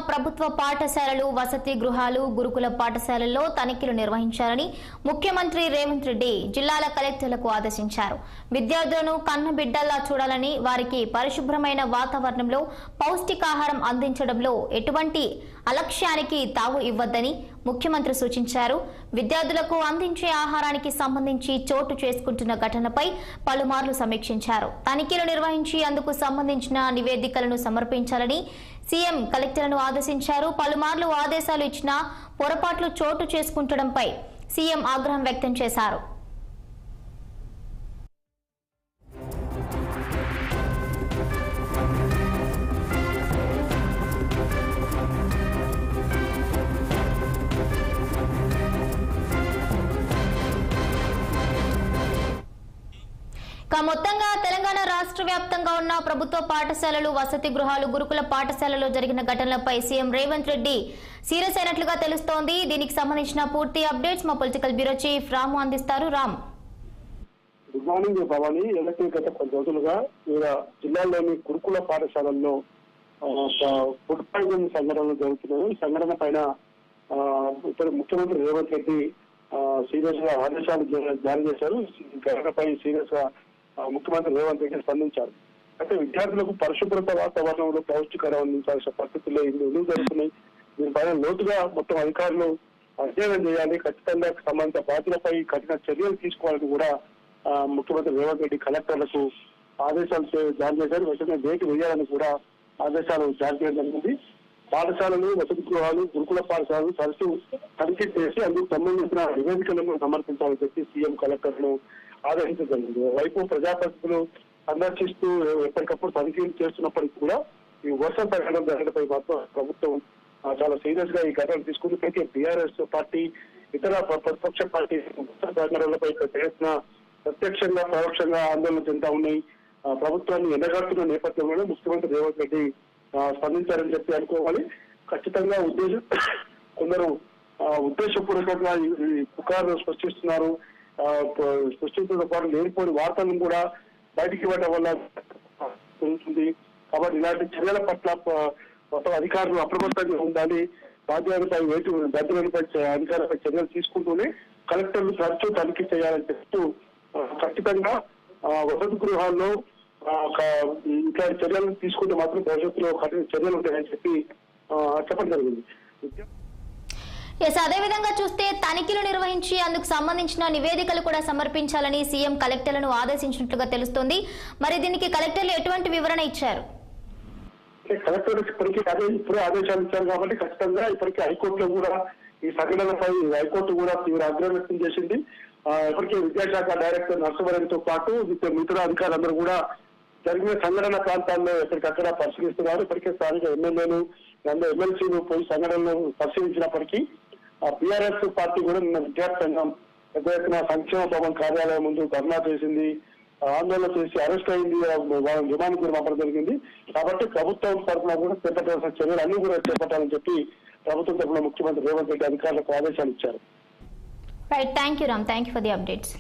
ప్రభుత్వ పాఠశాలలు, వసతి గృహాలు, గురుకుల పాఠశాలల్లో తనిఖీలు నిర్వహించాలని ముఖ్యమంత్రి రేవంత్ రెడ్డి జిల్లాల కలెక్టర్లకు ఆదేశించారు. విద్యార్థులను కన్నబిడ్డల్లా చూడాలని, వారికి పరిశుభ్రమైన వాతావరణంలో పౌష్టికాహారం అందించడంలో ఎటువంటి అలక్ష్యానికి తావు ఇవ్వద్దని ముఖ్యమంత్రి సూచించారు. విద్యార్థులకు అందించే ఆహారానికి సంబంధించి చోటు చేసుకుంటున్న ఘటనపై పలుమార్లు సమీక్షించారు. తనిఖీలు నిర్వహించి అందుకు సంబంధించిన నివేదికలను సమర్పించాలని సీఎం కలెక్టర్లను ఆదేశించారు. పలుమార్లు ఆదేశాలు ఇచ్చినా పొరపాట్లు చోటు చేసుకుంటడంపై సీఎం ఆగ్రహం వ్యక్తం చేశారు. మొత్తంగా తెలంగాణ రాష్ట్ర వ్యాప్తంగా ఉన్న ప్రభుత్వ పాఠశాలలు, వసతి గృహాలు, గురుకుల పాఠశాలలో జరిగిన ఘటనలపై సీఎం రేవంత్ రెడ్డి సీరియస్ అయినట్లుగా తెలుస్తోంది. దీనికి సంబంధించిన పూర్తి అప్డేట్స్ మా పొలిటికల్ బ్యూరో చీఫ్ రాము అందిస్తారు. రామ్. Good morning Bhavani. గత కొన్ని రోజులుగా జిల్లాలోని గురుకుల పాఠశాలల్లో ఫుడ్ పాయిజన్ సంఘటనలు జరుగుతున్నాయి. ఈ సంఘటన పైన ముఖ్యమంత్రి రేవంత్ రెడ్డి సీరియస్ గా ఆదేశాలు జారీ చేశారు. ఘటనపై సీరియస్ గా ముఖ్యమంత్రి రేవంత్ రెడ్డి స్పందించారు. అయితే విద్యార్థులకు పరిశుభ్రత వాతావరణంలో పౌష్టికారం అందించాల్సిన పరిస్థితుల్లో ఎందుకు జరుగుతున్నాయి, దీనిపైన లోతుగా మొత్తం అధికారులు అధ్యయనం చేయాలి, ఖచ్చితంగా సంబంధిత బాధ్యులపై కఠిన చర్యలు తీసుకోవాలని కూడా ముఖ్యమంత్రి రేవంత్ రెడ్డి కలెక్టర్లకు ఆదేశాలు జారీ చేశారు. వెంటనే వేటు వేయాలని కూడా ఆదేశాలు జారీ చేయడం జరిగింది. పాఠశాలలు, వసతి గృహాలు, గురుకుల పాఠశాలలు తనిఖీ చేసి అందుకు సంబంధించిన నివేదికలను సమర్పించాలని చెప్పి సీఎం కలెక్టర్ను ఆదేశించడం జరిగింది. వైపు ప్రజాప్రతినిధులు సందర్శిస్తూ ఎప్పటికప్పుడు తనిఖీలు చేస్తున్నప్పటికీ కూడా ఈ వర్షం తగ్గడం జరగడంపై మాత్రం ప్రభుత్వం చాలా సీరియస్ గా ఈ ఘటనలు తీసుకుంది. అయితే బీఆర్ఎస్ పార్టీ, ఇతర ప్రతిపక్ష పార్టీ ఘటనలపై ప్రత్యక్షంగా పరోక్షంగా ఆందోళన చెందుతా ఉన్నాయి. ప్రభుత్వాన్ని ఎండగడుతున్న నేపథ్యంలోనే ముఖ్యమంత్రి రేవంత్ రెడ్డి స్పందించారని చెప్పి అనుకోవాలి. ఖచ్చితంగా కొందరు ఉద్దేశపూర్వకంగా ఈ పుకార్లు సృష్టిస్తున్నారు. సృష్టించడంతో పాటు లేనిపోని వార్తలను కూడా బయటికి ఇవ్వడం వల్ల జరుగుతుంది. కాబట్టి ఇలాంటి చర్యల పట్ల మొత్తం అధికారులు అప్రమత్తంగా ఉండాలి. బాధ్యులపై అధికారులపై చర్యలు తీసుకుంటూనే కలెక్టర్లు తరచూ తనిఖీ చేయాలని చెప్తూ ఖచ్చితంగా వసతి గృహాల్లో ఇట్లాంటి చర్యలు తీసుకుంటే మాత్రం భవిష్యత్తులో కఠిన చర్యలు ఉంటాయని చెప్పి చెప్పడం జరిగింది. అదేవిధంగా చూస్తే తనిఖీలు నిర్వహించి అందుకు సంబంధించిన నివేదికలు కూడా సమర్పించాలని సీఎం కలెక్టర్లను ఆదేశించినట్లుగా తెలుస్తోంది. మరి దీనికి కలెక్టర్లు ఎటువంటి వివరణ ఇచ్చారు? కలెక్టర్ ఇప్పటికీ ఇప్పుడు ఆదేశాలు ఇచ్చారు కాబట్టి ఖచ్చితంగా ఇప్పటికీ హైకోర్టులో కూడా ఈ సంఘటనపై హైకోర్టు కూడా తీవ్ర ఆగ్రహం వ్యక్తం చేసింది. ఇప్పటికే విద్యాశాఖ డైరెక్టర్ నర్సవరంతో పాటు మిగతా అధికారులందరూ కూడా జరిగిన సంఘటన ప్రాంతాల్లో ఎక్కడికక్కడ పరిశీలిస్తున్నారు. ఇప్పటికే స్థానిక ఎమ్మెల్యేలు, ఎమ్మెల్సీలు పోయి సంఘటనలు పరిశీలించినప్పటికీ బీఆర్ఎస్ పార్టీ కూడా నిన్న విద్యార్థి సంఘం పెద్ద ఎత్తున సంక్షేమ భవన్ కార్యాలయం ముందు ధర్నా చేసింది, ఆందోళన చేసి అరెస్ట్ అయింది, వాళ్ళ రిమాండ్ కూడా పంపడం జరిగింది. కాబట్టి ప్రభుత్వం తరఫున కూడా చేపట్టాల్సిన చర్యలు అన్ని కూడా చేపట్టాలని చెప్పి ప్రభుత్వం తరఫున ముఖ్యమంత్రి రేవంత్ రెడ్డి అధికారులకు ఆదేశాలు ఇచ్చారు. Right, thank you Ram, thank you for the updates.